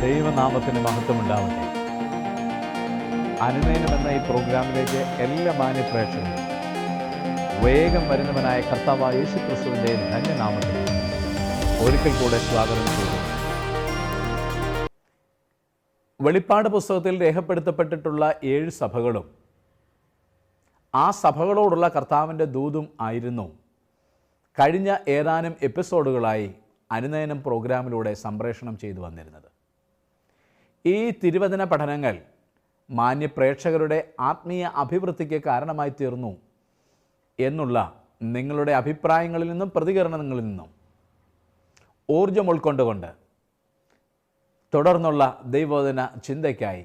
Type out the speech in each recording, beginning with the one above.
ദൈവനാമത്തിന് മഹത്വമുണ്ടാവട്ടെ. അനുനയനം എന്ന ഈ പ്രോഗ്രാമിലേക്ക് എല്ലാ മാന്യ പ്രേക്ഷകരും വേഗം വരുന്നവനായ കർത്താവായ യേശുക്രിസ്തുവിൻ്റെ ധന്യനാമത്തിൽ ഒരിക്കൽ കൂടെ സ്വാഗതം ചെയ്യുന്നു. വെളിപ്പാട് പുസ്തകത്തിൽ രേഖപ്പെടുത്തപ്പെട്ടിട്ടുള്ള 7 സഭകളും ആ സഭകളോടുള്ള കർത്താവിൻ്റെ ദൂതും ആയിരുന്നു കഴിഞ്ഞ ഏതാനും എപ്പിസോഡുകളായി അനുനയനം പ്രോഗ്രാമിലൂടെ സംപ്രേഷണം ചെയ്തു വന്നിരുന്നത്. ഈ തിരുവചന പഠനങ്ങൾ മാന്യ പ്രേക്ഷകരുടെ ആത്മീയ അഭിവൃദ്ധിക്ക് കാരണമായി തീർന്നു എന്നുള്ള നിങ്ങളുടെ അഭിപ്രായങ്ങളിൽ നിന്നും പ്രതികരണങ്ങളിൽ നിന്നും ഊർജം ഉൾക്കൊണ്ടുകൊണ്ട് തുടർന്നുള്ള ദൈവവചന ചിന്തയ്ക്കായി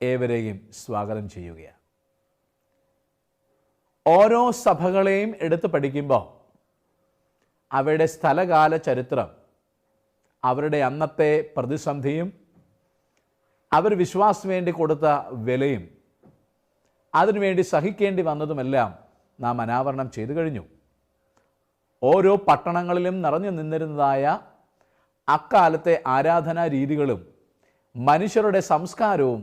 ഏവരെയും സ്വാഗതം ചെയ്യുകയാണ്. ഓരോ സഭകളെയും എടുത്തു പഠിക്കുമ്പോൾ അവരുടെ സ്ഥലകാല ചരിത്രം, അവരുടെ അന്നത്തെ പ്രതിസന്ധിയും അവർ വിശ്വാസത്തിന് വേണ്ടി കൊടുത്ത വിലയും അതിനുവേണ്ടി സഹിക്കേണ്ടി വന്നതുമെല്ലാം നാം അനാവരണം ചെയ്തു കഴിഞ്ഞു. ഓരോ പട്ടണങ്ങളിലും നിറഞ്ഞു നിന്നിരുന്നതായ അക്കാലത്തെ ആരാധനാ രീതികളും മനുഷ്യരുടെ സംസ്കാരവും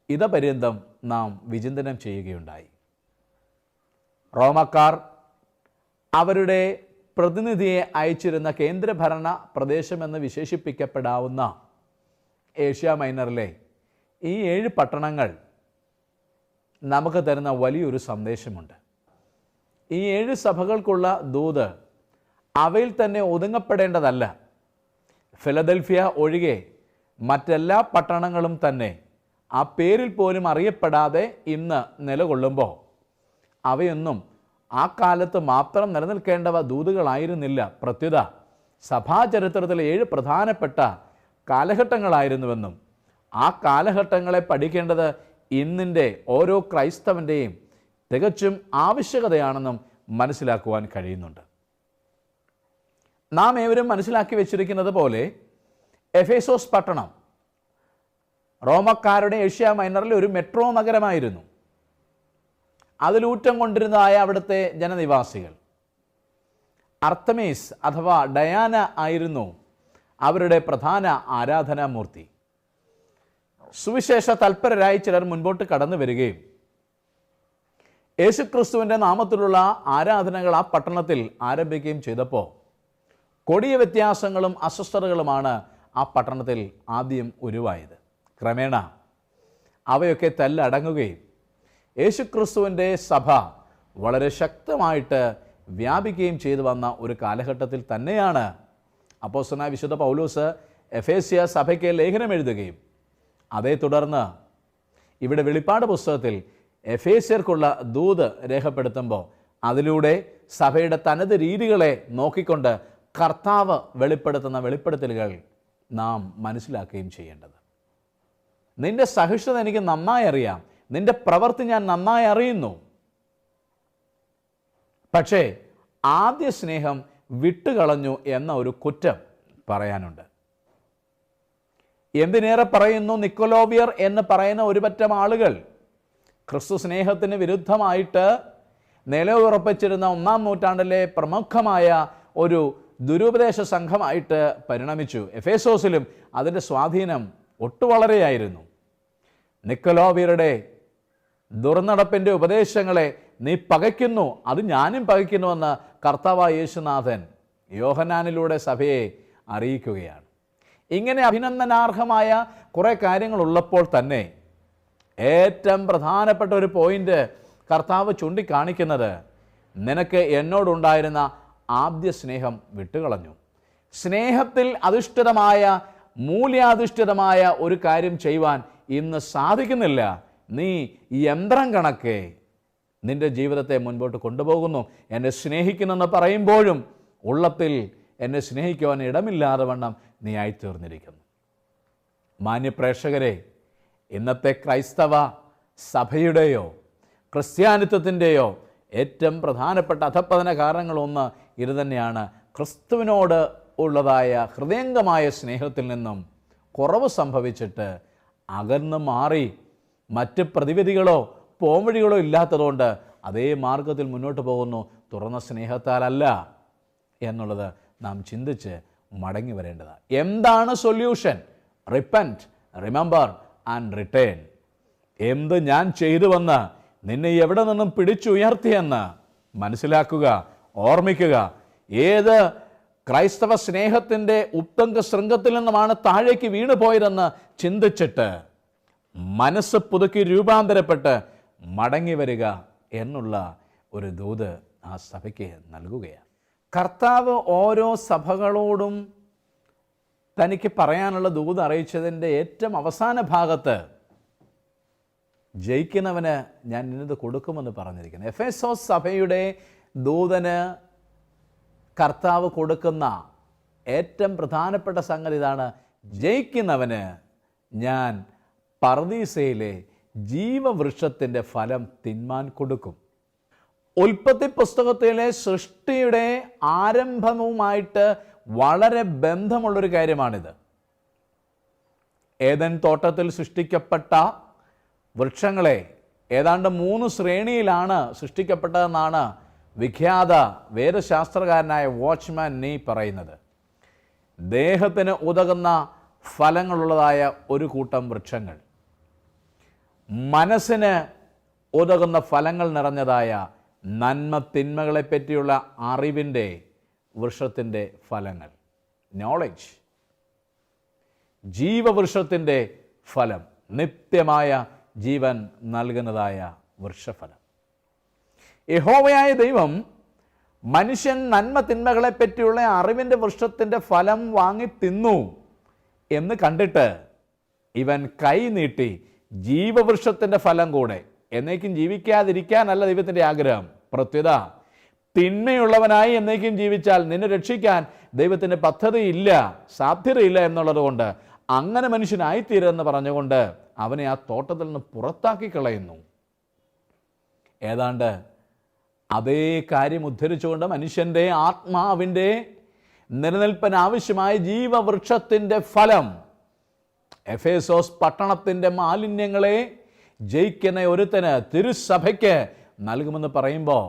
ഇതപര്യന്തം നാം വിചിന്തനം ചെയ്യുകയുണ്ടായി. റോമക്കാർ അവരുടെ പ്രതിനിധിയെ അയച്ചിരുന്ന കേന്ദ്രഭരണ പ്രദേശമെന്ന് വിശേഷിപ്പിക്കപ്പെടാവുന്ന ഏഷ്യ മൈനറിലെ ഈ 7 പട്ടണങ്ങൾ നമുക്ക് തരുന്ന വലിയൊരു സന്ദേശമുണ്ട്. ഈ 7 സഭകൾക്കുള്ള ദൂത് അവയിൽ തന്നെ ഒതുങ്ങപ്പെടേണ്ടതല്ല. ഫിലദൽഫിയ ഒഴികെ മറ്റെല്ലാ പട്ടണങ്ങളും തന്നെ ആ പേരിൽ പോലും അറിയപ്പെടാതെ ഇന്ന് നിലകൊള്ളുമ്പോൾ അവയൊന്നും ആ കാലത്ത് മാത്രം നിലനിൽക്കേണ്ടവ ദൂതുകളായിരുന്നില്ല. പ്രത്യുത സഭാചരിത്രത്തിലെ 7 പ്രധാനപ്പെട്ട കാലഘട്ടങ്ങളായിരുന്നുവെന്നും ആ കാലഘട്ടങ്ങളെ പഠിക്കേണ്ടത് ഇന്നിൻ്റെ ഓരോ ക്രൈസ്തവൻ്റെയും തികച്ചും ആവശ്യകതയാണെന്നും മനസ്സിലാക്കുവാൻ കഴിയുന്നുണ്ട്. നാം ഏവരും മനസ്സിലാക്കി വെച്ചിരിക്കുന്നത് പോലെ എഫേസോസ് പട്ടണം റോമക്കാരുടെ ഏഷ്യ മൈനറിലെ ഒരു മെട്രോ നഗരമായിരുന്നു. അതിലൂറ്റം കൊണ്ടിരുന്നതായ അവിടുത്തെ ജനനിവാസികൾ അർത്തമീസ് അഥവാ ഡയാന ആയിരുന്നു അവരുടെ പ്രധാന ആരാധനാമൂർത്തി. സുവിശേഷ തൽപരരായി ചിലർ മുൻപോട്ട് കടന്നു വരികയും യേശുക്രിസ്തുവിൻ്റെ നാമത്തിലുള്ള ആരാധനകൾ ആ പട്ടണത്തിൽ ആരംഭിക്കുകയും ചെയ്തപ്പോൾ കൊടിയ വ്യത്യാസങ്ങളും അസ്വസ്ഥതകളുമാണ് ആ പട്ടണത്തിൽ ആദ്യം ഉരുവായത്. ക്രമേണ അവയൊക്കെ തല്ലടങ്ങുകയും യേശുക്രിസ്തുവിൻ്റെ സഭ വളരെ ശക്തമായിട്ട് വ്യാപിക്കുകയും ചെയ്തു വന്ന ഒരു കാലഘട്ടത്തിൽ തന്നെയാണ് അപ്പോസ്തലനായ വിശുദ്ധ പൗലോസ് എഫേസ്യ സഭയ്ക്ക് ലേഖനം എഴുതുകയും അതേ തുടർന്ന് ഇവിടെ വെളിപ്പാട് പുസ്തകത്തിൽ എഫേസ്യർക്കുള്ള ദൂത് രേഖപ്പെടുത്തുമ്പോൾ അതിലൂടെ സഭയുടെ തനത് രീതികളെ നോക്കിക്കൊണ്ട് കർത്താവ് വെളിപ്പെടുത്തുന്ന വെളിപ്പെടുത്തലുകൾ നാം മനസ്സിലാക്കുകയും ചെയ്യേണ്ടത്. നിന്റെ സഹിഷ്ണുത എനിക്ക് നന്നായി അറിയാം, നിന്റെ പ്രവൃത്തി ഞാൻ നന്നായി അറിയുന്നു, പക്ഷേ ആദ്യ സ്നേഹം വിട്ടുകളഞ്ഞു എന്ന ഒരു കുറ്റം പറയാനുണ്ട്. എന്തിനേറെ പറയുന്നു, നിക്കോലോവിയർ എന്ന് പറയുന്ന ഒരു പറ്റം ആളുകൾ ക്രിസ്തു സ്നേഹത്തിന് വിരുദ്ധമായിട്ട് നിലയുറപ്പിച്ചിരുന്ന 1-ാം നൂറ്റാണ്ടിലെ പ്രമുഖമായ ഒരു ദുരുപദേശ സംഘമായിട്ട് പരിണമിച്ചു. എഫേസോസിലും അതിൻ്റെ സ്വാധീനം ഒട്ടുവളരെയായിരുന്നു. നിക്കോലോവിയരുടെ ദുർനടപ്പിൻ്റെ ഉപദേശങ്ങളെ നീ പകയ്ക്കുന്നു, അത് ഞാനും പകയ്ക്കുന്നുവെന്ന് കർത്താവായ യേശുനാഥൻ യോഹന്നാനിലൂടെ സഭയെ അറിയിക്കുകയാണ്. ഇങ്ങനെ അഭിനന്ദനാർഹമായ കുറേ കാര്യങ്ങളുള്ളപ്പോൾ തന്നെ ഏറ്റവും പ്രധാനപ്പെട്ട ഒരു പോയിന്റ് കർത്താവ് ചൂണ്ടിക്കാണിക്കുന്നത് നിനക്ക് എന്നോടുണ്ടായിരുന്ന ആദ്യ സ്നേഹം വിട്ടുകളഞ്ഞു. സ്നേഹത്തിൽ അധിഷ്ഠിതമായ മൂല്യാധിഷ്ഠിതമായ ഒരു കാര്യം ചെയ്യുവാൻ ഇന്ന് സാധിക്കുന്നില്ല. നീ യന്ത്രം കണക്കെ നിൻ്റെ ജീവിതത്തെ മുൻപോട്ട് കൊണ്ടുപോകുന്നു. എന്നെ സ്നേഹിക്കുന്നെന്ന് പറയുമ്പോഴും ഉള്ളത്തിൽ എന്നെ സ്നേഹിക്കുവാൻ ഇടമില്ലാതെ വണ്ണം നീ ആയിത്തീർന്നിരിക്കുന്നു. മാന്യപ്രേക്ഷകരെ, ഇന്നത്തെ ക്രൈസ്തവ സഭയുടെയോ ക്രിസ്ത്യാനിത്വത്തിൻ്റെയോ ഏറ്റവും പ്രധാനപ്പെട്ട അധപ്പതന കാരണങ്ങളൊന്ന് ഇത് തന്നെയാണ്. ക്രിസ്തുവിനോട് ഉള്ളതായ ഹൃദയംഗമായ സ്നേഹത്തിൽ നിന്നും കുറവ് സംഭവിച്ചിട്ട് അകന്ന് മാറി മറ്റ് പ്രതിവിധികളോ പോംവഴികളോ ഇല്ലാത്തതുകൊണ്ട് അതേ മാർഗത്തിൽ മുന്നോട്ട് പോകുന്നു. തുറന്ന സ്നേഹത്താലല്ല എന്നുള്ളത് നാം ചിന്തിച്ച് മടങ്ങി വരേണ്ടതാണ്. എന്താണ് solution? Repent remember and return. എന്ത് ഞാൻ ചെയ്തുവെന്ന്, നിന്നെ എവിടെ നിന്നും പിടിച്ചുയർത്തിയെന്ന് മനസ്സിലാക്കുക, ഓർമ്മിക്കുക. ഏത് ക്രൈസ്തവ സ്നേഹത്തിൻ്റെ ഉത്തംഗ ശൃംഗത്തിൽ നിന്നുമാണ് താഴേക്ക് വീണു പോയതെന്ന് ചിന്തിച്ചിട്ട് മനസ്സ് പുതുക്കി രൂപാന്തരപ്പെട്ട് മടങ്ങി വരിക എന്നുള്ള ഒരു ദൂത് ആ സഭയ്ക്ക് നൽകുകയാണ്. കർത്താവ് ഓരോ സഭകളോടും തനിക്ക് പറയാനുള്ള ദൂത് അറിയിച്ചതിൻ്റെ ഏറ്റവും അവസാന ഭാഗത്ത് ജയിക്കുന്നവന് ഞാൻ ഇന്നത് കൊടുക്കുമെന്ന് പറഞ്ഞിരിക്കുന്നു. എഫേസോസ് സഭയുടെ ദൂതന് കർത്താവ് കൊടുക്കുന്ന ഏറ്റവും പ്രധാനപ്പെട്ട സംഗതി ഇതാണ്: ജയിക്കുന്നവന് ഞാൻ പർദീസയിലെ ജീവവൃക്ഷത്തിൻ്റെ ഫലം തിന്മാൻ കൊടുക്കും. ഉൽപ്പത്തി പുസ്തകത്തിലെ സൃഷ്ടിയുടെ ആരംഭവുമായിട്ട് വളരെ ബന്ധമുള്ളൊരു കാര്യമാണിത്. ഏദൻ തോട്ടത്തിൽ സൃഷ്ടിക്കപ്പെട്ട വൃക്ഷങ്ങളെ ഏതാണ്ട് 3 ശ്രേണിയിലാണ് സൃഷ്ടിക്കപ്പെട്ടതെന്നാണ് വിഖ്യാത വേദശാസ്ത്രകാരനായ വാച്ച്മാൻ നീ പറയുന്നത്. ദേഹത്തിന് ഉതകുന്ന ഫലങ്ങളുള്ളതായ ഒരു കൂട്ടം വൃക്ഷങ്ങൾ, മനസ്സിന് ഉതകുന്ന ഫലങ്ങൾ നിറഞ്ഞതായ നന്മ തിന്മകളെ പറ്റിയുള്ള അറിവിൻ്റെ വൃക്ഷത്തിൻ്റെ ഫലങ്ങൾ, നോളജ്. ജീവവൃക്ഷത്തിൻ്റെ ഫലം, നിത്യമായ ജീവൻ നൽകുന്നതായ വൃക്ഷഫലം. യഹോവയായ ദൈവം മനുഷ്യൻ നന്മ തിന്മകളെ പറ്റിയുള്ള അറിവിൻ്റെ വൃക്ഷത്തിൻ്റെ ഫലം വാങ്ങി തിന്നു എന്ന് കണ്ടിട്ട് ഇവൻ കൈ നീട്ടി ജീവവൃക്ഷത്തിൻ്റെ ഫലം കൂടെ, എന്നേക്കും ജീവിക്കാതിരിക്കാനല്ല ദൈവത്തിൻ്റെ ആഗ്രഹം. പ്രത്യുത തിന്മയുള്ളവനായി എന്നേക്കും ജീവിച്ചാൽ നിന്നെ രക്ഷിക്കാൻ ദൈവത്തിൻ്റെ പദ്ധതിയില്ല, സാധ്യതയില്ല എന്നുള്ളത് കൊണ്ട് അങ്ങനെ മനുഷ്യനായിത്തീരെന്ന് പറഞ്ഞുകൊണ്ട് അവനെ ആ തോട്ടത്തിൽ നിന്ന് പുറത്താക്കി കളയുന്നു. ഏതാണ്ട് അതേ കാര്യം ഉദ്ധരിച്ചുകൊണ്ട് മനുഷ്യൻ്റെ ആത്മാവിൻ്റെ നിലനിൽപ്പിന് ആവശ്യമായ ജീവവൃക്ഷത്തിൻ്റെ ഫലം എഫേസോസ് പട്ടണത്തിൻ്റെ മാലിന്യങ്ങളെ ജയിക്കുന്ന ഒരുത്തന്, തിരുസഭയ്ക്ക് നൽകുമെന്ന് പറയുമ്പോൾ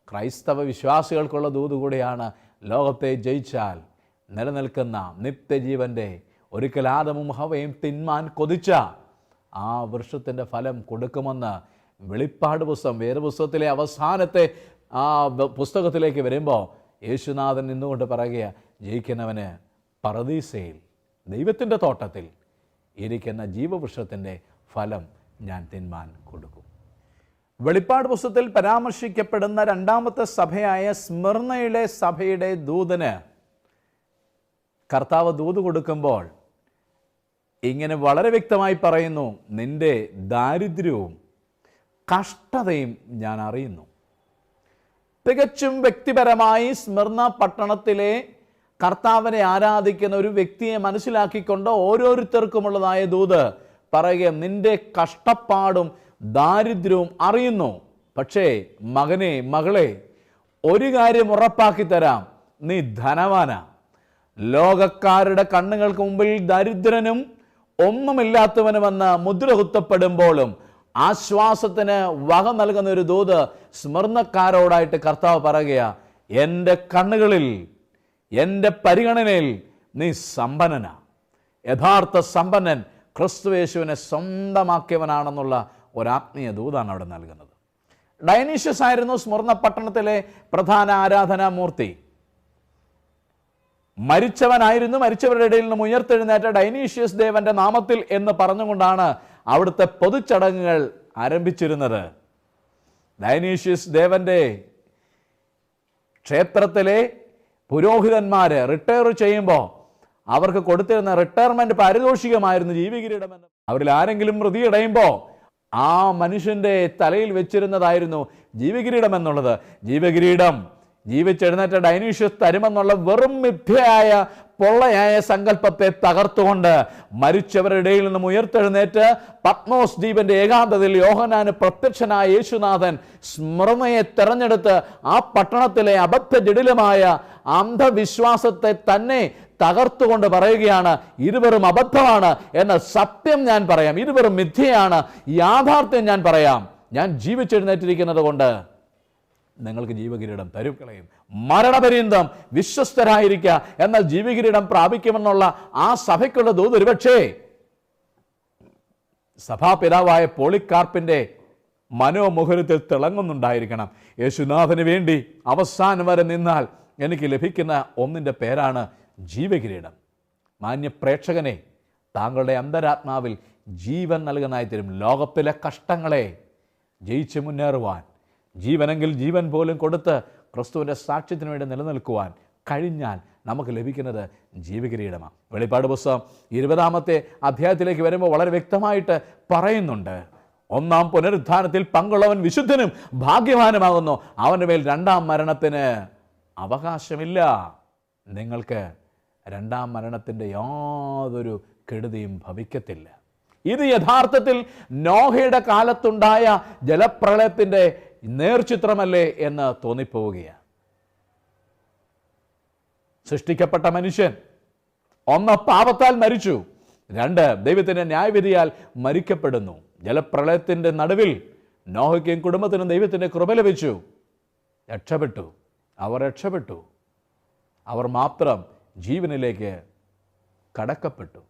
ക്രൈസ്തവ വിശ്വാസികൾക്കുള്ള ദൂത് കൂടിയാണ്. ലോകത്തെ ജയിച്ചാൽ നിലനിൽക്കുന്ന നിത്യജീവൻ്റെ, ഒരിക്കൽ ആദമും ഹവയും തിന്മാൻ കൊതിച്ച ആ വൃക്ഷത്തിൻ്റെ ഫലം കൊടുക്കുമെന്ന് വെളിപ്പാട് പുസ്തകം, വേദപുസ്തകത്തിലെ അവസാനത്തെ ആ പുസ്തകത്തിലേക്ക് വരുമ്പോൾ യേശുനാഥൻ നിന്നുകൊണ്ട് പറയുക, ജയിക്കുന്നവന് പർദീസയിൽ ദൈവത്തിൻ്റെ തോട്ടത്തിൽ ഇരിക്കുന്ന ജീവവൃക്ഷത്തിൻ്റെ ഫലം ഞാൻ തിന്മാൻ കൊടുക്കും. വെളിപ്പാട് പുസ്തകത്തിൽ പരാമർശിക്കപ്പെടുന്ന രണ്ടാമത്തെ സഭയായ സ്മിർനയിലെ സഭയുടെ ദൂതന് കർത്താവ് ദൂത് കൊടുക്കുമ്പോൾ ഇങ്ങനെ വളരെ വ്യക്തമായി പറയുന്നു, നിന്റെ ദാരിദ്ര്യവും കഷ്ടതയും ഞാൻ അറിയുന്നു. തികച്ചും വ്യക്തിപരമായി സ്മിർന പട്ടണത്തിലെ കർത്താവിനെ ആരാധിക്കുന്ന ഒരു വ്യക്തിയെ മനസ്സിലാക്കിക്കൊണ്ട് ഓരോരുത്തർക്കുമുള്ളതായ ദൂത് പറയുക, നിന്റെ കഷ്ടപ്പാടും ദാരിദ്ര്യവും അറിയുന്നു. പക്ഷേ മകനെ, മകളെ, ഒരു കാര്യം ഉറപ്പാക്കി തരാം, നീ ധനവാനാ. ലോകക്കാരുടെ കണ്ണുകൾക്ക് മുമ്പിൽ ദരിദ്രനും ഒന്നുമില്ലാത്തവനുമെന്ന് മുദ്ര കുത്തപ്പെടുമ്പോഴും ആശ്വാസത്തിന് വക നൽകുന്ന ഒരു ദൂത് സ്മിർനക്കാരോടായിട്ട് കർത്താവ് പറയുക, എൻ്റെ കണ്ണുകളിൽ, എൻ്റെ പരിഗണനയിൽ നീ സമ്പന്നനാ. യഥാർത്ഥ സമ്പന്നൻ ക്രിസ്തുയേശുവിനെ സ്വന്തമാക്കിയവനാണെന്നുള്ള ഒരാത്മീയ ദൂതാണ് അവിടെ നൽകുന്നത്. ഡയനീഷ്യസ് ആയിരുന്നു സ്മിർന പട്ടണത്തിലെ പ്രധാന ആരാധനാമൂർത്തി. മരിച്ചവനായിരുന്നു. മരിച്ചവരുടെ ഇടയിൽ നിന്നും ഉയർത്തെഴുന്നേറ്റ ഡയനീഷ്യസ് ദേവന്റെ നാമത്തിൽ എന്ന് പറഞ്ഞുകൊണ്ടാണ് അവിടുത്തെ പൊതുചടങ്ങുകൾ ആരംഭിച്ചിരുന്നത്. ഡയനീഷ്യസ് ദേവന്റെ ക്ഷേത്രത്തിലെ പുരോഹിതന്മാര് റിട്ടയർ ചെയ്യുമ്പോൾ അവർക്ക് കൊടുത്തിരുന്ന റിട്ടയർമെന്റ് പാരിതോഷികമായിരുന്നു ജീവികിരീടമെന്ന്. അവരിൽ ആരെങ്കിലും മൃതിയടയുമ്പോൾ ആ മനുഷ്യന്റെ തലയിൽ വെച്ചിരുന്നതായിരുന്നു ജീവികിരീടം എന്നുള്ളത്. ജീവകിരീടം ജീവിച്ചെഴുന്നേറ്റ ഡയനീഷ്യസ് തരുമെന്നുള്ള വെറും മിഥ്യയായ പൊള്ളയായ സങ്കല്പത്തെ തകർത്തുകൊണ്ട് മരിച്ചവരുടെ ഇടയിൽ നിന്നും ഉയർത്തെഴുന്നേറ്റ് പത്മോസ് ദ്വീപിന്റെ ഏകാന്തതയിൽ യോഹന്നാന് പ്രത്യക്ഷനായ യേശുനാഥൻ സ്മിർനയെ തെരഞ്ഞെടുത്ത് ആ പട്ടണത്തിലെ അബദ്ധജടിലമായ അന്ധവിശ്വാസത്തെ തന്നെ തകർത്തുകൊണ്ട് പറയുകയാണ്, ഇരുവരും അബദ്ധമാണ് എന്ന സത്യം ഞാൻ പറയാം, ഇരുവരും മിഥ്യയാണ്, യാഥാർത്ഥ്യം ഞാൻ പറയാം. ഞാൻ ജീവിച്ചെഴുന്നേറ്റിരിക്കുന്നത് കൊണ്ട് നിങ്ങൾക്ക് ജീവകിരീടം തരും കളയും. മരണപര്യന്തം വിശ്വസ്തരായിരിക്കുക, എന്നാൽ ജീവകിരീടം പ്രാപിക്കുമെന്നുള്ള ആ സഭയ്ക്കുള്ള ദൂത് ഒരുപക്ഷേ സഭാപിതാവായ പോളിക്കാർപ്പിൻ്റെ മനോമുഖരത്തിൽ തിളങ്ങുന്നുണ്ടായിരിക്കണം. യേശുനാഥന് വേണ്ടി അവസാനം വരെ നിന്നാൽ എനിക്ക് ലഭിക്കുന്ന ഒന്നിൻ്റെ പേരാണ് ജീവകിരീടം. മാന്യ പ്രേക്ഷകനെ, താങ്കളുടെ അന്തരാത്മാവിൽ ജീവൻ നൽകുന്നതായി തരും. ലോകത്തിലെ കഷ്ടങ്ങളെ ജയിച്ച് മുന്നേറുവാൻ, ജീവനെങ്കിൽ ജീവൻ പോലും കൊടുത്ത് ക്രിസ്തുവിൻ്റെ സാക്ഷ്യത്തിന് വേണ്ടി നിലനിൽക്കുവാൻ കഴിഞ്ഞാൽ നമുക്ക് ലഭിക്കുന്നത് ജീവകിരീടമാണ്. വെളിപ്പാട് പുസ്തകം 20-ാമത്തെ അധ്യായത്തിലേക്ക് വരുമ്പോൾ വളരെ വ്യക്തമായിട്ട് പറയുന്നുണ്ട്, ഒന്നാം പുനരുത്ഥാനത്തിൽ പങ്കുള്ളവൻ വിശുദ്ധനും ഭാഗ്യവാനുമാകുന്നു, അവൻ്റെ മേൽ രണ്ടാം മരണത്തിന് അവകാശമില്ല. നിങ്ങൾക്ക് രണ്ടാം മരണത്തിൻ്റെ യാതൊരു കെടുതിയും ഭവിക്കത്തില്ല. ഇത് യഥാർത്ഥത്തിൽ നോഹയുടെ കാലത്തുണ്ടായ ജലപ്രളയത്തിൻ്റെ നേർചിത്രമല്ലേ എന്ന് തോന്നിപ്പോവുകയാണ്. സൃഷ്ടിക്കപ്പെട്ട മനുഷ്യൻ 1 പാപത്താൽ മരിച്ചു, 2 ദൈവത്തിൻ്റെ ന്യായവിധിയാൽ മരിക്കപ്പെടുന്നു. ജലപ്രളയത്തിൻ്റെ നടുവിൽ നോഹയ്ക്കും കുടുംബത്തിനും ദൈവത്തിൻ്റെ കൃപ ലഭിച്ചു. അവർ രക്ഷപ്പെട്ടു. അവർ മാത്രം ജീവനിലേക്ക് കടക്കപ്പെട്ടു.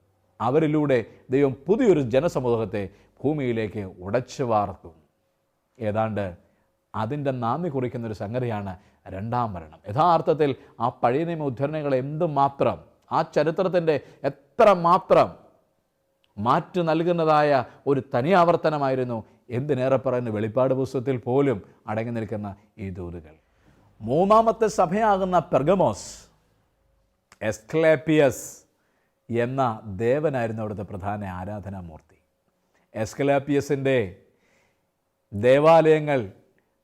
അവരിലൂടെ ദൈവം പുതിയൊരു ജനസമൂഹത്തെ ഭൂമിയിലേക്ക് ഉടച്ചു വാർക്കും. ഏതാണ്ട് അതിൻ്റെ നാന്ദി കുറിക്കുന്നൊരു സംഗതിയാണ് രണ്ടാം മരണം. യഥാർത്ഥത്തിൽ ആ പഴയ നിയമ ഉദ്ധരണികൾ എന്തുമാത്രം, ആ ചരിത്രത്തിൻ്റെ എത്രമാത്രം മാറ്റു നൽകുന്നതായ ഒരു തനിയാവർത്തനമായിരുന്നു. എന്തിനേറെ പറയുന്ന വെളിപ്പാട് പുസ്തകത്തിൽ പോലും അടങ്ങി നിൽക്കുന്ന ഈ ദൂതുകൾ. 3-ാമത്തെ സഭയാകുന്ന പെർഗമോസ്, എസ്ക്ലേപ്പിയസ് എന്ന ദേവനായിരുന്നു അവിടുത്തെ പ്രധാന ആരാധനാമൂർത്തി. എസ്ക്ലേപ്പിയസിൻ്റെ ദേവാലയങ്ങൾ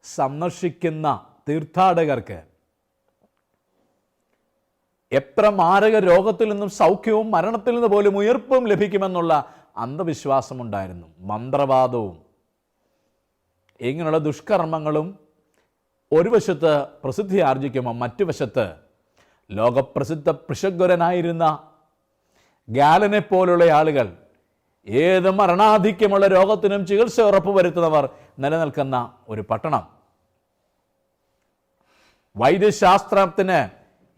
സന്ദർശിക്കുന്ന തീർത്ഥാടകർക്ക് എത്ര മാരക രോഗത്തിൽ നിന്നും സൗഖ്യവും മരണത്തിൽ നിന്ന് പോലും ഉയർപ്പും ലഭിക്കുമെന്നുള്ള അന്ധവിശ്വാസമുണ്ടായിരുന്നു. മന്ത്രവാദവും ഇങ്ങനെയുള്ള ദുഷ്കർമ്മങ്ങളും ഒരു വശത്ത് പ്രസിദ്ധി ആർജിക്കുമ്പോൾ മറ്റു വശത്ത് ലോകപ്രസിദ്ധ പിശഗ്വരനായിരുന്ന ഗാലനെ പോലുള്ള ആളുകൾ, ഏത് മരണാധിക്യമുള്ള രോഗത്തിനും ചികിത്സ ഉറപ്പുവരുത്തുന്നവർ നിലനിൽക്കുന്ന ഒരു പട്ടണം. വൈദ്യശാസ്ത്രത്തിന്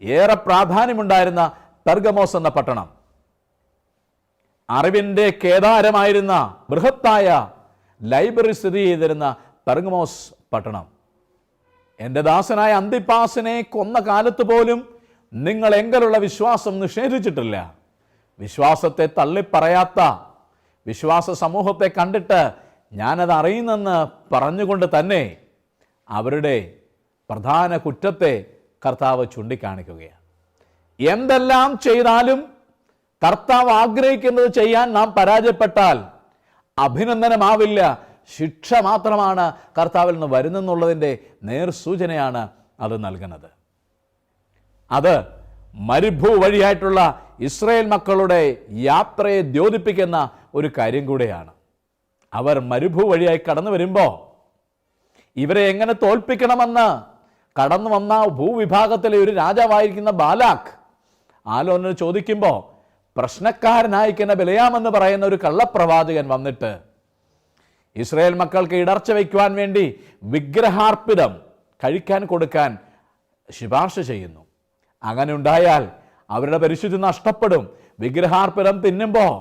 ഏറെ പ്രാധാന്യമുണ്ടായിരുന്ന പെർഗമോസ് എന്ന പട്ടണം, അറിവിൻ്റെ കേദാരമായിരുന്ന ബൃഹത്തായ ലൈബ്രറി സ്ഥിതി ചെയ്തിരുന്ന പെർഗമോസ് പട്ടണം. എൻ്റെ ദാസനായ അന്തിപ്പാസിനെ കൊന്ന കാലത്ത് പോലും നിങ്ങൾ എങ്കിലുള്ള വിശ്വാസം നിഷേധിച്ചിട്ടില്ല. വിശ്വാസത്തെ തള്ളിപ്പറയാത്ത വിശ്വാസ സമൂഹത്തെ കണ്ടിട്ട് ഞാനത് അറിയുന്നെന്ന് പറഞ്ഞുകൊണ്ട് തന്നെ അവരുടെ പ്രധാന കുറ്റത്തെ കർത്താവ് ചൂണ്ടിക്കാണിക്കുകയാണ്. എന്തെല്ലാം ചെയ്താലും കർത്താവ് ആഗ്രഹിക്കുന്നത് ചെയ്യാൻ നാം പരാജയപ്പെട്ടാൽ അഭിനന്ദനമാവില്ല, ശിക്ഷ മാത്രമാണ് കർത്താവിൽ നിന്ന് വരുന്നെന്നുള്ളതിൻ്റെ നേർസൂചനയാണ് അത് നൽകുന്നത്. അത് മരുഭൂ വഴിയായിട്ടുള്ള ഇസ്രായേൽ മക്കളുടെ യാത്രയെ ദ്യോതിപ്പിക്കുന്ന ഒരു കാര്യം കൂടെയാണ്. അവർ മരുഭൂ വഴിയായി കടന്നു വരുമ്പോൾ ഇവരെ എങ്ങനെ തോൽപ്പിക്കണമെന്ന് കടന്നു വന്ന ഭൂവിഭാഗത്തിലെ ഒരു രാജാവായിരിക്കുന്ന ബാലാക്ക് ആലോചന ചോദിക്കുമ്പോൾ പ്രശ്നക്കാരനായിരിക്കുന്ന ബിലയാമെന്ന് പറയുന്ന ഒരു കള്ളപ്രവാചകൻ വന്നിട്ട് ഇസ്രായേൽ മക്കൾക്ക് ഇടർച്ച വയ്ക്കുവാൻ വേണ്ടി വിഗ്രഹാർപ്പിതം കഴിക്കാൻ കൊടുക്കാൻ ശുപാർശ ചെയ്യുന്നു. അങ്ങനെ ഉണ്ടായാൽ അവരുടെ പരിശുദ്ധി നഷ്ടപ്പെടും. വിഗ്രഹാർപ്പിതം തിന്നുമ്പോൾ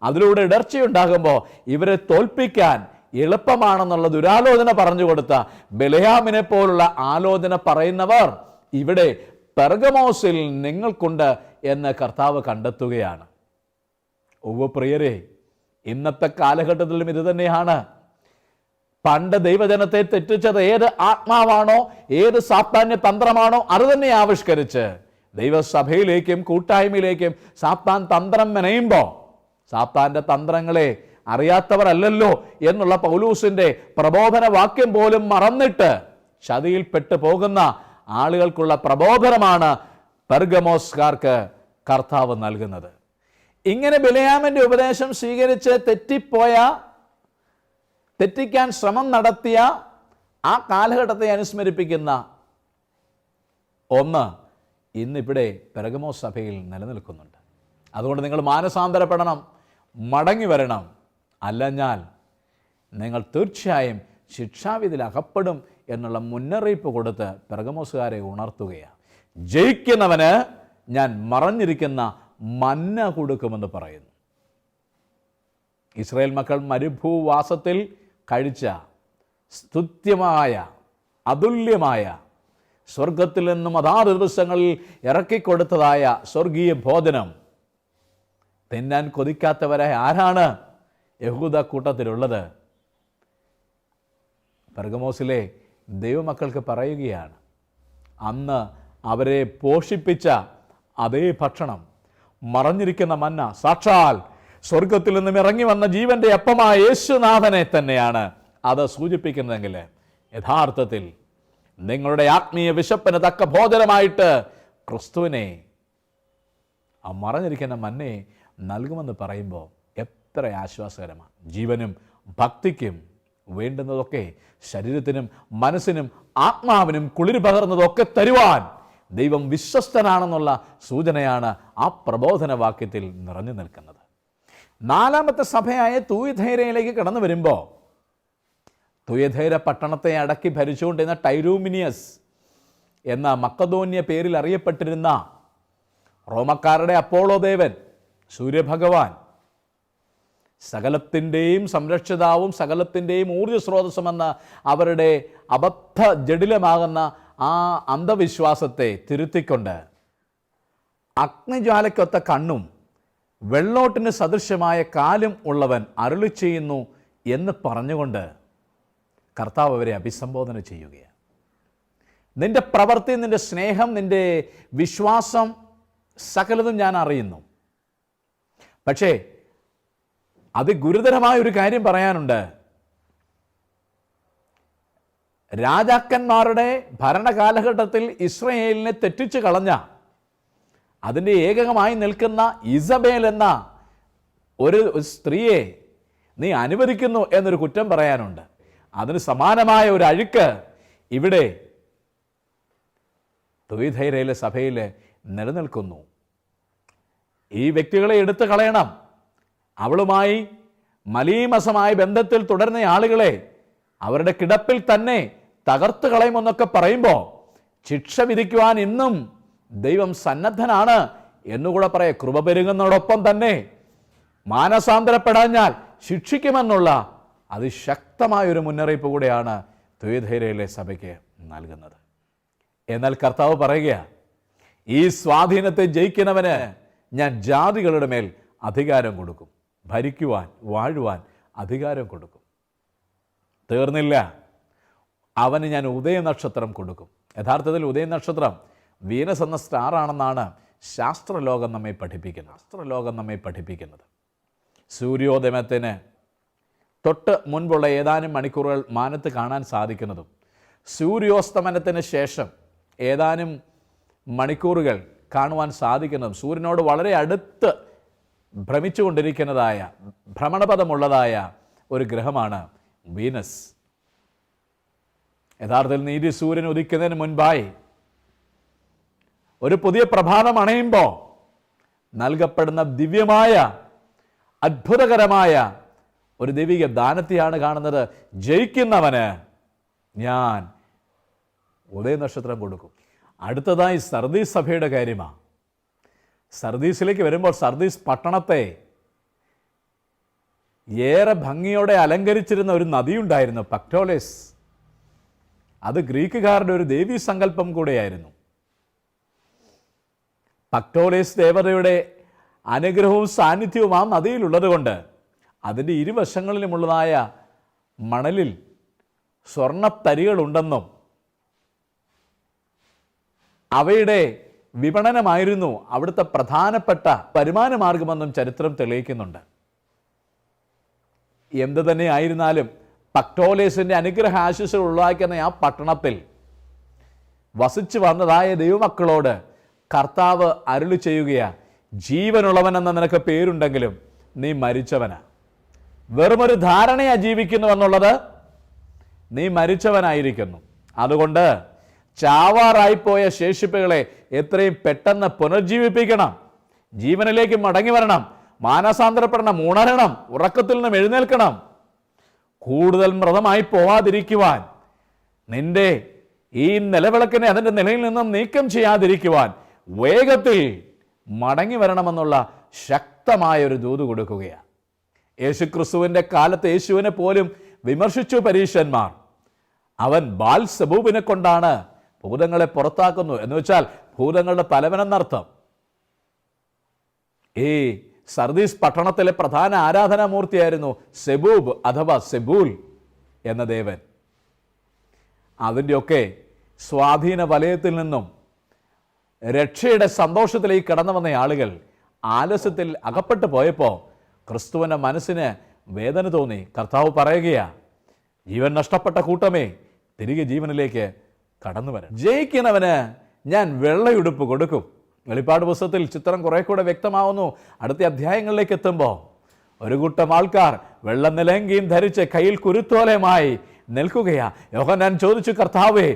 അതിലൂടെ ഇടർച്ചയുണ്ടാകുമ്പോൾ ഇവരെ തോൽപ്പിക്കാൻ എളുപ്പമാണെന്നുള്ള ദുരാലോചന പറഞ്ഞു കൊടുത്ത ബിലയാമിനെ പോലുള്ള ആലോചന പറയുന്നവർ ഇവിടെ പെർഗമോസിൽ നിങ്ങൾക്കുണ്ട് എന്ന് കർത്താവ് കണ്ടെത്തുകയാണ്. പ്രിയരെ, ഇന്നത്തെ കാലഘട്ടത്തിലും ഇത് തന്നെയാണ്. പണ്ട് ദൈവജനത്തെ തെറ്റിച്ചത് ഏത് ആത്മാവാണോ, ഏത് സാത്താന്യ തന്ത്രമാണോ അത് തന്നെ ആവിഷ്കരിച്ച് ദൈവസഭയിലേക്കും കൂട്ടായ്മയിലേക്കും സാത്താൻ തന്ത്രം മെനയുമ്പോൾ സാത്താൻ്റെ തന്ത്രങ്ങളെ അറിയാത്തവരല്ലല്ലോ എന്നുള്ള പൗലൂസിൻ്റെ പ്രബോധന വാക്യം പോലും മറന്നിട്ട് ചതിയിൽപ്പെട്ടു പോകുന്ന ആളുകൾക്കുള്ള പ്രബോധനമാണ് പെർഗമോസ്കാർക്ക് കർത്താവ് നൽകുന്നത്. ഇങ്ങനെ ബിലയാമിൻ്റെ ഉപദേശം സ്വീകരിച്ച് തെറ്റിക്കാൻ ശ്രമം നടത്തിയ ആ കാലഘട്ടത്തെ അനുസ്മരിപ്പിക്കുന്ന ഒന്ന് ഇന്നിവിടെ പെർഗമോസ് സഭയിൽ നിലനിൽക്കുന്നുണ്ട്. അതുകൊണ്ട് നിങ്ങൾ മാനസാന്തരപ്പെടണം, മടങ്ങി വരണം. അല്ലഞ്ഞാൽ നിങ്ങൾ തീർച്ചയായും ശിക്ഷാവിധിയിൽ അകപ്പെടും എന്നുള്ള മുന്നറിയിപ്പ് കൊടുത്ത് പെർഗമോസുകാരെ ഉണർത്തുകയാണ്. ജയിക്കുന്നവന് ഞാൻ മറഞ്ഞിരിക്കുന്ന മന്ന കൊടുക്കുമെന്ന് പറയുന്നു. ഇസ്രായേൽ മക്കൾ മരുഭൂവാസത്തിൽ കഴിച്ച സ്തുത്യമായ അതുല്യമായ സ്വർഗത്തിൽ നിന്നും അതാത് ദിവസങ്ങളിൽ ഇറക്കിക്കൊടുത്തതായ സ്വർഗീയ ഭോജനം തിന്നാൻ കൊതിക്കാത്തവരായ ആരാണ് യഹൂദ കൂട്ടത്തിലുള്ളത്? പെർഗമോസിലെ ദൈവമക്കൾക്ക് പറയുകയാണ്, അന്ന് അവരെ പോഷിപ്പിച്ച അതേ ഭക്ഷണം, മറഞ്ഞിരിക്കുന്ന മന്ന, സാക്ഷാൽ സ്വർഗത്തിൽ നിന്നും ഇറങ്ങി വന്ന ജീവന്റെ അപ്പമായ യേശുനാഥനെ തന്നെയാണ് അത് സൂചിപ്പിക്കുന്നതെങ്കിൽ യഥാർത്ഥത്തിൽ നിങ്ങളുടെ ആത്മീയ വിശപ്പിന് തക്ക ഭോജനമായിട്ട് ക്രിസ്തുവിനെ, ആ മറഞ്ഞിരിക്കുന്ന മന്നയെ നൽകുമെന്ന് പറയുമ്പോൾ എത്ര ആശ്വാസകരമാണ്. ജീവനും ഭക്തിക്കും വേണ്ടുന്നതൊക്കെ, ശരീരത്തിനും മനസ്സിനും ആത്മാവിനും കുളിര് പകർന്നതൊക്കെ തരുവാൻ ദൈവം വിശ്വസ്തനാണെന്നുള്ള സൂചനയാണ് ആ പ്രബോധന വാക്യത്തിൽ നിറഞ്ഞു നിൽക്കുന്നത്. നാലാമത്തെ സഭയായ തുയഥൈരയിലേക്ക് കടന്നു വരുമ്പോൾ, തുയഥൈര പട്ടണത്തെ അടക്കി ഭരിച്ചുകൊണ്ടിരുന്ന ടൈറൂമിനിയസ് എന്ന മക്കദോന്യ പേരിൽ അറിയപ്പെട്ടിരുന്ന റോമക്കാരുടെ അപ്പോളോ ദേവൻ, സൂര്യഭഗവാൻ, സകലത്തിൻ്റെയും സംരക്ഷിതാവും സകലത്തിൻ്റെയും ഊർജ്ജ സ്രോതസ്സുമെന്ന അവരുടെ അബദ്ധ ജഡിലമാകുന്ന ആ അന്ധവിശ്വാസത്തെ തിരുത്തിക്കൊണ്ട് അഗ്നിജ്വാലയ്ക്കൊത്ത കണ്ണും വെള്ളോട്ടിന് സദൃശ്യമായ കാലും ഉള്ളവൻ അരുളി ചെയ്യുന്നു എന്ന് പറഞ്ഞുകൊണ്ട് കർത്താവ് അവരെ അഭിസംബോധന ചെയ്യുകയാണ്. നിന്റെ പ്രവൃത്തി, നിന്റെ സ്നേഹം, നിന്റെ വിശ്വാസം സകലതും ഞാൻ അറിയുന്നു. പക്ഷേ അതിഗുരുതരമായ ഒരു കാര്യം പറയാനുണ്ട്. രാജാക്കന്മാരുടെ ഭരണകാലഘട്ടത്തിൽ ഇസ്രായേലിനെ തെറ്റിച്ചു കളഞ്ഞ, അതിൻ്റെ ഏകകമായി നിൽക്കുന്ന ഇസബേൽ എന്ന ഒരു സ്ത്രീയെ നീ അനുവദിക്കുന്നു എന്നൊരു കുറ്റം പറയാനുണ്ട്. അതിന് സമാനമായ ഒരു അഴുക്ക് ഇവിടെ തുയഥൈരയിലെ സഭയിൽ നിലനിൽക്കുന്നു. ഈ വ്യക്തികളെ എടുത്തു കളയണം. അവളുമായി മലീമസമായ ബന്ധത്തിൽ തുടരുന്ന ആളുകളെ അവരുടെ കിടപ്പിൽ തന്നെ തകർത്ത് കളയുമെന്നൊക്കെ പറയുമ്പോൾ ശിക്ഷ വിധിക്കുവാൻ ഇന്നും ദൈവം സന്നദ്ധനാണ് എന്നുകൂടെ പറയാം. കൃപ പെരുകുന്നതോടൊപ്പം തന്നെ മാനസാന്തരപ്പെടാഞ്ഞാൽ ശിക്ഷിക്കുമെന്നുള്ള അതിശക്തമായൊരു മുന്നറിയിപ്പ് കൂടെയാണ് തുയഥൈരയിലെ സഭയ്ക്ക് നൽകുന്നത്. എന്നാൽ കർത്താവ് പറയുക, ഈ സ്വാധീനത്തെ ജയിക്കുന്നവന് ഞാൻ ജാതികളുടെ മേൽ അധികാരം കൊടുക്കും, ഭരിക്കുവാൻ വാഴുവാൻ അധികാരം കൊടുക്കും. തീർന്നില്ല, അവന് ഞാൻ ഉദയനക്ഷത്രം കൊടുക്കും. യഥാർത്ഥത്തിൽ ഉദയനക്ഷത്രം വീനസ് എന്ന സ്റ്റാർ ആണെന്നാണ് ശാസ്ത്രലോകം നമ്മെ പഠിപ്പിക്കുന്നത്. സൂര്യോദയത്തിന് തൊട്ട് മുൻപുള്ള ഏതാനും മണിക്കൂറുകൾ മാനത്ത് കാണാൻ സാധിക്കുന്നതും സൂര്യോസ്തമനത്തിന് ശേഷം ഏതാനും മണിക്കൂറുകൾ കാണുവാൻ സാധിക്കുന്നതും സൂര്യനോട് വളരെ അടുത്ത് ഭ്രമിച്ചുകൊണ്ടിരിക്കുന്നതായ ഭ്രമണപഥമുള്ളതായ ഒരു ഗ്രഹമാണ് വീനസ്. യഥാർത്ഥത്തിൽ നീതി സൂര്യൻ ഉദിക്കുന്നതിന് മുൻപായി ഒരു പുതിയ പ്രഭാതം അണയുമ്പോൾ നൽകപ്പെടുന്ന ദിവ്യമായ അത്ഭുതകരമായ ഒരു ദൈവിക ദാനത്തെയാണ് കാണുന്നത്. ജയിക്കുന്നവന് ഞാൻ ഉദയനക്ഷത്രം കൊടുക്കും. അടുത്തതായി സർദീസ് സഭയുടെ കാര്യമാണ്. സർദീസിലേക്ക് വരുമ്പോൾ സർദീസ് പട്ടണത്തെ ഏറെ ഭംഗിയോടെ അലങ്കരിച്ചിരുന്ന ഒരു നദിയുണ്ടായിരുന്നു, പക്ടോലേസ്. അത് ഗ്രീക്കുകാരുടെ ഒരു ദേവീ സങ്കല്പം കൂടെയായിരുന്നു. പക്ടോലേസ് ദേവതയുടെ അനുഗ്രഹവും സാന്നിധ്യവും ആ നദിയിലുള്ളത് കൊണ്ട് അതിൻ്റെ ഇരുവശങ്ങളിലുമുള്ളതായ മണലിൽ സ്വർണ്ണത്തരികളുണ്ടെന്നും അവയുടെ വിപണനമായിരുന്നു അവിടുത്തെ പ്രധാനപ്പെട്ട വരുമാന മാർഗമെന്നും ചരിത്രം തെളിയിക്കുന്നുണ്ട്. എന്തു തന്നെ ആയിരുന്നാലും പക്ടോലേസിൻ്റെ അനുഗ്രഹ ആശിസ്സുകൾ ഉള്ളാക്കുന്ന ആ പട്ടണത്തിൽ വസിച്ചു വന്നതായ ദൈവമക്കളോട് കർത്താവ് അരുളി ചെയ്യുകയാ, ജീവനുള്ളവനെന്ന നിനക്ക് പേരുണ്ടെങ്കിലും നീ മരിച്ചവനാ. വെറുമൊരു ധാരണയാ ജീവിക്കുന്നുവെന്നുള്ളത്, നീ മരിച്ചവനായിരിക്കുന്നു. അതുകൊണ്ട് ചാവാറായിപ്പോയ ശേഷിപ്പുകളെ എത്രയും പെട്ടെന്ന് പുനർജീവിപ്പിക്കണം, ജീവനിലേക്ക് മടങ്ങി വരണം, മാനസാന്തരപ്പെടണം, ഉണരണം, ഉറക്കത്തിൽ നിന്നും എഴുന്നേൽക്കണം. കൂടുതൽ മൃതമായി പോവാതിരിക്കുവാൻ, നിന്റെ ഈ നിലവിളക്കിനെ അതിൻ്റെ നിലയിൽ നിന്നും നീക്കം ചെയ്യാതിരിക്കുവാൻ വേഗത്തിൽ മടങ്ങി വരണമെന്നുള്ള ശക്തമായൊരു ദൂത് കൊടുക്കുകയാണ്. യേശുക്രിസ്തുവിൻ്റെ കാലത്ത് യേശുവിനെ പോലും വിമർശിച്ചു പരീശന്മാർ. അവൻ ബാൽസബൂബിനെ കൊണ്ടാണ് ഭൂതങ്ങളെ പുറത്താക്കുന്നു എന്ന് വെച്ചാൽ ഭൂതങ്ങളുടെ തലവനെന്നർത്ഥം. ഈ സർദീസ് പട്ടണത്തിലെ പ്രധാന ആരാധനാമൂർത്തിയായിരുന്നു സെബൂബ് അഥവാ സെബൂൽ എന്ന ദേവൻ. അതിൻ്റെയൊക്കെ സ്വാധീന വലയത്തിൽ നിന്നും രക്ഷയുടെ സന്തോഷത്തിലേക്ക് കടന്നു വന്ന ആളുകൾ ആലസ്യത്തിൽ അകപ്പെട്ടു പോയപ്പോൾ ക്രിസ്തുവിൻ്റെ മനസ്സിന് വേദന തോന്നി. കർത്താവ് പറയുകയാ, ജീവൻ നഷ്ടപ്പെട്ട കൂട്ടമേ, തിരികെ ജീവനിലേക്ക് കടന്നു വരാം. ജയിക്കുന്നവന് ഞാൻ വെള്ളയുടുപ്പ് കൊടുക്കും. വെളിപ്പാട് പുസ്തകത്തിൽ ചിത്രം കുറെ കൂടെ വ്യക്തമാവുന്നു. അടുത്ത അധ്യായങ്ങളിലേക്ക് എത്തുമ്പോൾ ഒരു കൂട്ടം ആൾക്കാർ വെള്ള നിലങ്കിയും ധരിച്ച് കയ്യിൽ കുരുത്തോലയുമായി നിൽക്കുകയാ. യോഹന്നാൻ ചോദിച്ചു, കർത്താവേ,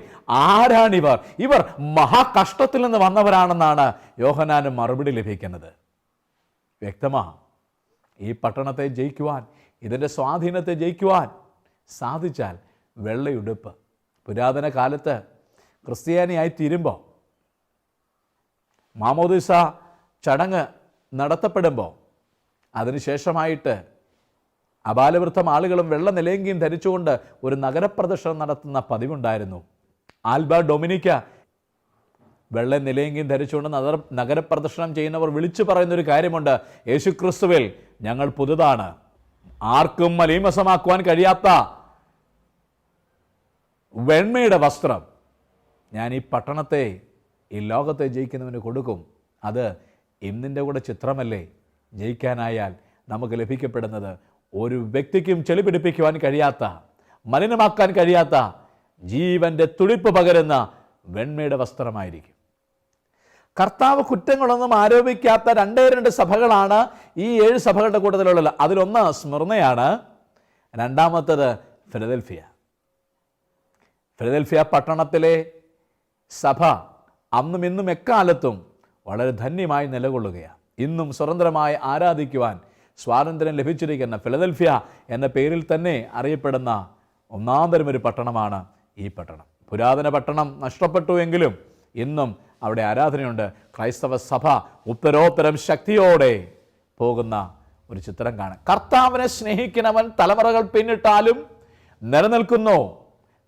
ആരാണിവർ? ഇവർ മഹാകഷ്ടത്തിൽ നിന്ന് വന്നവരാണെന്നാണ് യോഹന്നാന് മറുപടി ലഭിക്കുന്നത്. വ്യക്തമാ, ഈ പട്ടണത്തെ ജയിക്കുവാൻ, ഇതിൻ്റെ സ്വാധീനത്തെ ജയിക്കുവാൻ സാധിച്ചാൽ വെള്ളയുടുപ്പ്. പുരാതന കാലത്ത് ക്രിസ്ത്യാനിയായി തീരുമ്പോൾ മാമോദിസ ചടങ്ങ് നടത്തപ്പെടുമ്പോൾ അതിനുശേഷമായിട്ട് അബാലവൃദ്ധം ആളുകളും വെള്ള നിലയങ്കിയും ധരിച്ചുകൊണ്ട് ഒരു നഗരപ്രദർശനം നടത്തുന്ന പതിവുണ്ടായിരുന്നു. ആൽബ ഡൊമിനിക്ക വെള്ള നിലയങ്കിയും ധരിച്ചുകൊണ്ട് നഗരപ്രദർശനം ചെയ്യുന്നവർ വിളിച്ചു പറയുന്നൊരു കാര്യമുണ്ട്, യേശുക്രിസ്തുവിൽ ഞങ്ങൾ പുതുതാണ്. ആർക്കും മലീമസമാക്കുവാൻ കഴിയാത്ത വെണ്മയുടെ വസ്ത്രം ഞാൻ ഈ പട്ടണത്തെ, ഈ ലോകത്തെ ജയിക്കുന്നവന് കൊടുക്കും. അത് ഇന്നിൻ്റെ കൂടെ ചിത്രമല്ലേ? ജയിക്കാനായാൽ നമുക്ക് ലഭിക്കപ്പെടുന്നത് ഒരു വ്യക്തിക്കും ചെളിപിടിപ്പിക്കുവാൻ കഴിയാത്ത, മലിനമാക്കാൻ കഴിയാത്ത, ജീവന്റെ തുടിപ്പ് പകരുന്ന വെണ്മയുടെ വസ്ത്രമായിരിക്കും. കർത്താവ് കുറ്റങ്ങളൊന്നും ആരോപിക്കാത്ത 2 സഭകളാണ് ഈ 7 സഭകളുടെ കൂട്ടത്തിലുള്ളത്. അതിലൊന്ന് സ്മിർനയാണ്, രണ്ടാമത്തത് ഫിലദൽഫിയ. ഫിലദൽഫിയ പട്ടണത്തിലെ സഭ അന്നും ഇന്നും എക്കാലത്തും വളരെ ധന്യമായി നിലകൊള്ളുകയാണ്. ഇന്നും സ്വതന്ത്രമായി ആരാധിക്കുവാൻ സ്വാതന്ത്ര്യം ലഭിച്ചിരിക്കുന്ന ഫിലദൽഫിയ എന്ന പേരിൽ തന്നെ അറിയപ്പെടുന്ന ഒന്നാന്തരം ഒരു പട്ടണമാണ് ഈ പട്ടണം. പുരാതന പട്ടണം നഷ്ടപ്പെട്ടു എങ്കിലും ഇന്നും അവിടെ ആരാധനയുണ്ട്. ക്രൈസ്തവ സഭ ഉത്തരോത്തരം ശക്തിയോടെ പോകുന്ന ഒരു ചിത്രം കാണാം. കർത്താവിനെ സ്നേഹിക്കുന്നവൻ തലമുറകൾ പിന്നിട്ടാലും നിലനിൽക്കുന്നു.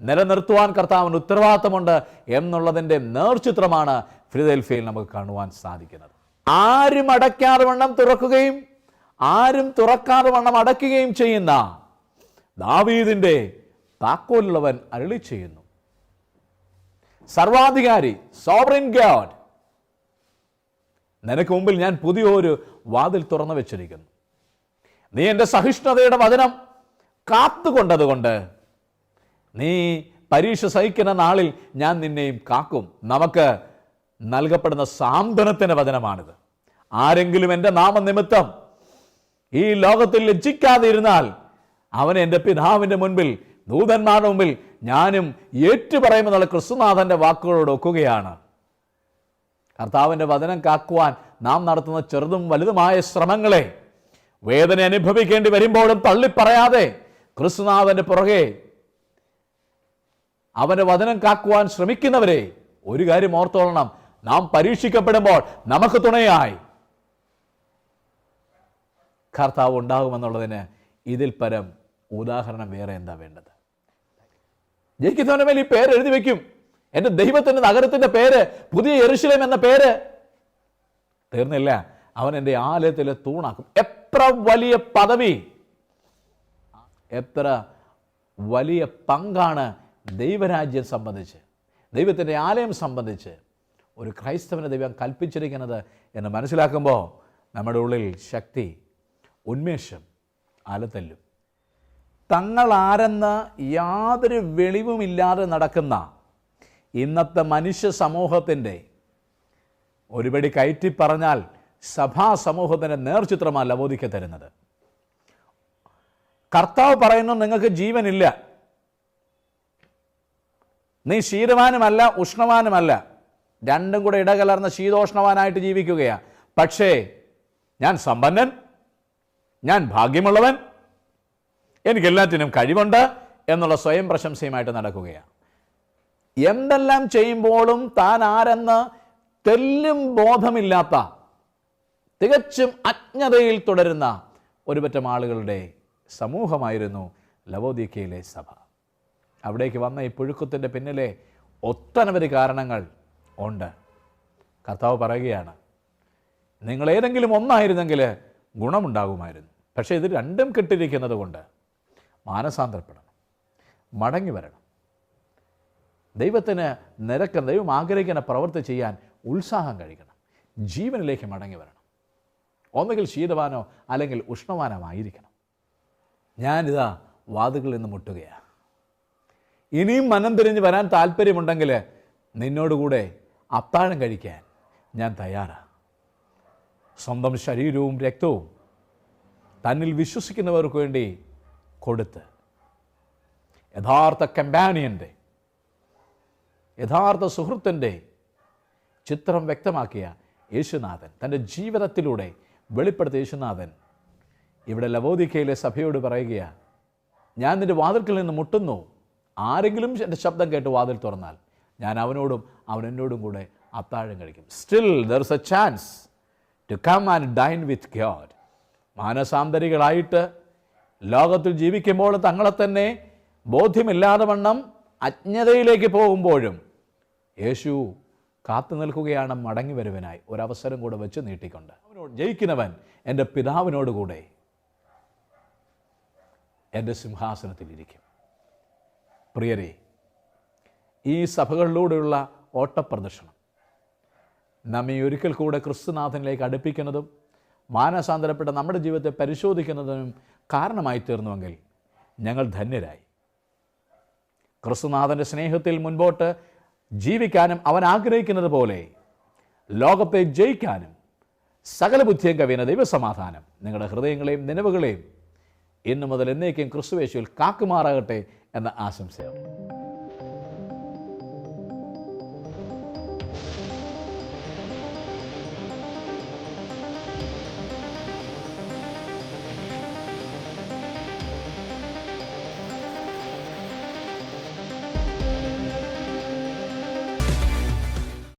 നിലനിർത്തുവാൻ കർത്താവിന് ഉത്തരവാദിത്തമുണ്ട് എന്നുള്ളതിൻ്റെ നേർചിത്രമാണ് ഫിലദൽഫിയയിൽ നമുക്ക് കാണുവാൻ സാധിക്കുന്നത്. ആരും അടയ്ക്കാതെ വണ്ണം തുറക്കുകയും ആരും തുറക്കാതെ വണ്ണം അടയ്ക്കുകയും ചെയ്യുന്ന ദാവീദിന്റെ താക്കോലുള്ളവൻ അരുളി ചെയ്യുന്നു, സർവാധികാരി, സോവറിൻ ഗോഡ്, നിനക്ക് മുമ്പിൽ ഞാൻ പുതിയൊരു വാതിൽ തുറന്നു വെച്ചിരിക്കുന്നു. നീ എൻ്റെ സഹിഷ്ണുതയുടെ വചനം കാത്തുകൊണ്ടതുകൊണ്ട് നീ പരീക്ഷ സഹിക്കുന്ന നാളിൽ ഞാൻ നിന്നെയും കാക്കും. നമുക്ക് നൽകപ്പെടുന്ന സാന്ത്വനത്തിൻ്റെ വചനമാണിത്. ആരെങ്കിലും എൻ്റെ നാമനിമിത്തം ഈ ലോകത്തിൽ ലജ്ജിക്കാതിരുന്നാൽ അവൻ എൻ്റെ പിതാവിൻ്റെ മുൻപിൽ, ദൂതന്മാരുടെ മുമ്പിൽ ഞാനും ഏറ്റുപറയുമെന്നുള്ള ക്രിസ്തുനാഥൻ്റെ വാക്കുകളോട് ഒക്കുകയാണ്. കർത്താവിൻ്റെ വചനം കാക്കുവാൻ നാം നടത്തുന്ന ചെറുതും വലുതുമായ ശ്രമങ്ങളെ വേദന അനുഭവിക്കേണ്ടി വരുമ്പോഴും തള്ളിപ്പറയാതെ ക്രിസ്തുനാഥൻ്റെ പുറകെ അവൻ്റെ വചനം കാക്കുവാൻ ശ്രമിക്കുന്നവരെ ഒരു കാര്യം ഓർത്തോളണം, നാം പരീക്ഷിക്കപ്പെടുമ്പോൾ നമുക്ക് തുണയായി കർത്താവ് ഉണ്ടാകുമെന്നുള്ളതിന് ഇതിൽ പരം ഉദാഹരണം വേറെ എന്താ വേണ്ടത്? ജയിക്കുന്നവന്റെ മേൽ ഈ പേര് എഴുതി വെക്കും. എൻ്റെ ദൈവത്തിൻ്റെ നഗരത്തിൻ്റെ പേര് പുതിയ യെരൂശലേം എന്ന പേര്. തീർന്നില്ല, അവൻ എൻ്റെ ആലയത്തിലെ തൂണാക്കും. എത്ര വലിയ പദവി, എത്ര വലിയ പങ്കാണ് ദൈവരാജ്യം സംബന്ധിച്ച്, ദൈവത്തിൻ്റെ ആലയം സംബന്ധിച്ച് ഒരു ക്രൈസ്തവന് ദൈവം കൽപ്പിച്ചിരിക്കുന്നത് എന്ന് മനസ്സിലാക്കുമ്പോൾ നമ്മുടെ ഉള്ളിൽ ശക്തി, ഉന്മേഷം അലതല്ലും. തങ്ങളാരെന്ന് യാതൊരു വെളിവുമില്ലാതെ നടക്കുന്ന ഇന്നത്തെ മനുഷ്യ സമൂഹത്തിൻ്റെ ഒരുപടി കയറ്റി പറഞ്ഞാൽ സഭാ സമൂഹത്തിൻ്റെ നേർചിത്രമല്ല ബോധിക്ക തരുന്നത്. കർത്താവ് പറയുന്നു, നിങ്ങൾക്ക് ജീവനില്ല, നീ ശീതവാനുമല്ല ഉഷ്ണവാനുമല്ല, രണ്ടും കൂടെ ഇടകലർന്ന ശീതോഷ്ണവാനായിട്ട് ജീവിക്കുകയാണ്. പക്ഷേ ഞാൻ സമ്പന്നൻ, ഞാൻ ഭാഗ്യമുള്ളവൻ, എനിക്കെല്ലാറ്റിനും കഴിവുണ്ട് എന്നുള്ള സ്വയം പ്രശംസയുമായിട്ട് നടക്കുകയാണ്. എന്തെല്ലാം ചെയ്യുമ്പോഴും താൻ ആരെന്ന് തെല്ലും ബോധമില്ലാത്ത, തികച്ചും അജ്ഞതയിൽ തുടരുന്ന ഒരുപറ്റം ആളുകളുടെ സമൂഹമായിരുന്നു ലവോദിക്കയിലെ സഭ. അവിടേക്ക് വന്ന ഈ പുഴുക്കത്തിൻ്റെ പിന്നിലെ ഒട്ടനവധി കാരണങ്ങൾ ഉണ്ട്. കർത്താവ് പറയുകയാണ്, നിങ്ങളേതെങ്കിലും ഒന്നായിരുന്നെങ്കിൽ ഗുണമുണ്ടാകുമായിരുന്നു. പക്ഷേ ഇത് രണ്ടും കെട്ടിരിക്കുന്നത് കൊണ്ട് മാനസാന്തരപ്പെടണം, മടങ്ങി വരണം. ദൈവത്തിന് നിരക്കുന്ന, ദൈവം ആഗ്രഹിക്കുന്ന പ്രവൃത്തി ചെയ്യാൻ ഉത്സാഹം കഴിക്കണം. ജീവനിലേക്ക് മടങ്ങി വരണം. ഒന്നുകിൽ ശീതവാനോ അല്ലെങ്കിൽ ഉഷ്ണവാനമായിരിക്കണം. ഞാനിതാ വാതിൽകളിൽ നിന്ന് മുട്ടുകയാണ്. ഇനിയും മനം തിരിഞ്ഞ് വരാൻ താല്പര്യമുണ്ടെങ്കിൽ നിന്നോടുകൂടെ അത്താഴം കഴിക്കാൻ ഞാൻ തയ്യാറാണ്. സ്വന്തം ശരീരവും രക്തവും തന്നിൽ വിശ്വസിക്കുന്നവർക്ക് വേണ്ടി കൊടുത്ത് യഥാർത്ഥ കമ്പാനിയൻ്റെ, യഥാർത്ഥ സുഹൃത്തിൻ്റെ ചിത്രം വ്യക്തമാക്കിയ യേശുനാഥൻ, തൻ്റെ ജീവിതത്തിലൂടെ വെളിപ്പെടുത്തിയ യേശുനാഥൻ ഇവിടെ ലവോദിക്കയിലെ സഭയോട് പറയുകയാണ്, ഞാൻ നിൻ്റെ വാതിൽക്കൽ നിന്ന് മുട്ടുന്നു. ആരെങ്കിലും എൻ്റെ ശബ്ദം കേട്ട് വാതിൽ തുറന്നാൽ ഞാൻ അവനോടും അവൻ എന്നോടും കൂടെ അത്താഴം കഴിക്കും. Still there is a chance to come and dine with God. മാനസാന്തരികളായിട്ട് ലോകത്തിൽ ജീവിക്കുമ്പോൾ തങ്ങളെ തന്നെ ബോധ്യമില്ലാതെ വണ്ണം അജ്ഞതയിലേക്ക് പോകുമ്പോഴും യേശു കാത്തു നിൽക്കുകയാണ് മടങ്ങി വരുവനായി. ഒരവസരം കൂടെ വെച്ച് നീട്ടിക്കൊണ്ട്, അവനോട് ജയിക്കുന്നവൻ എൻ്റെ പിതാവിനോടുകൂടെ എൻ്റെ സിംഹാസനത്തിലിരിക്കും. പ്രിയരെ, ഈ സഭകളിലൂടെയുള്ള ഓട്ടപ്രദർശനം നമ്മെ ഒരിക്കൽ കൂടെ ക്രിസ്തുനാഥനിലേക്ക് അടുപ്പിക്കുന്നതും മാനസാന്തരപ്പെട്ട നമ്മുടെ ജീവിതത്തെ പരിശോധിക്കുന്നതിനും കാരണമായി തീർന്നുവെങ്കിൽ ഞങ്ങൾ ധന്യരായി. ക്രിസ്തുനാഥൻ്റെ സ്നേഹത്തിൽ മുൻപോട്ട് ജീവിക്കാനും അവൻ ആഗ്രഹിക്കുന്നത് പോലെ ലോകത്തെ ജയിക്കാനും സകല ബുദ്ധിയും കവിയുന്ന ദൈവസമാധാനം നിങ്ങളുടെ ഹൃദയങ്ങളെയും നിലവുകളെയും ഇന്നു മുതൽ എന്നേക്കും ക്രിസ്തുയേശുവിൽ കാക്കുമാറാകട്ടെ എന്ന ആശംസയാണ്.